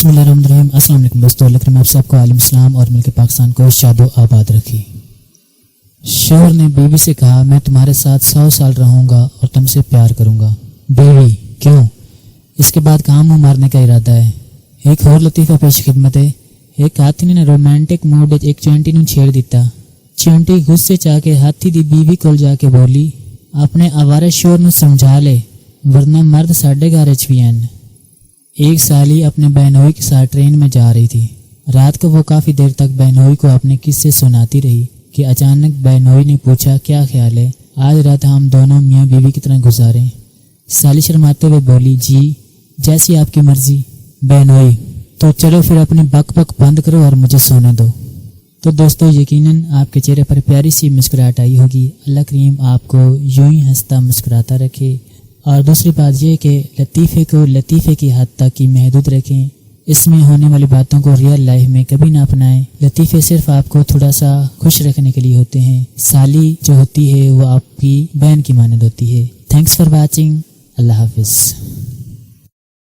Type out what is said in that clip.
बिस्मिल्लाहिर्रहमानिर्रहीम। अस्सलाम वालेकुम दोस्तों, अल्लाह आप सबको आलम इस्लाम और मुल्क पाकिस्तान को शादो आबाद रखी। शौहर ने बीवी से कहा, मैं तुम्हारे साथ 100 साल रहूंगा और तुमसे प्यार करूंगा। बीवी, क्यों? इसके बाद कहाँ मुँह मारने का इरादा है? एक और लतीफ़ा पेश खिदमत है। एक हाथी ने रोमांटिक मूड एक चिंटी ਨੂੰ छेड़ दिता। चिंटी गुस्से चा के हाथी दी बीवी कोल जाके बोली, अपने आवारा शौहर ਨੂੰ समझा ले, वरना मर्द साढ़े घर भी हैं। एक साली अपने बहनोई के साथ ट्रेन में जा रही थी। रात को वो काफ़ी देर तक बहनोई को अपने किस्से सुनाती रही कि अचानक बहनोई ने पूछा, क्या ख्याल है, आज रात हम दोनों मियाँ बीवी की तरह गुजारें? साली शर्माते हुए बोली, जी जैसी आपकी मर्जी। बहनोई, तो चलो फिर अपनी बक बक बंद करो और मुझे सोने दो। तो दोस्तों, यकीनन आपके चेहरे पर प्यारी सी मुस्कुराहट आई होगी। अल्लाह करीम आपको यूं ही हंसता मुस्कुराता रखे। और दूसरी बात यह कि लतीफ़े को लतीफ़े की हद तक ही महदूद रखें। इसमें होने वाली बातों को रियल लाइफ में कभी ना अपनाएं। लतीफ़े सिर्फ आपको थोड़ा सा खुश रखने के लिए होते हैं। साली जो होती है वो आपकी बहन की मानद होती है। Thanks for watching. अल्लाह हाफिज़।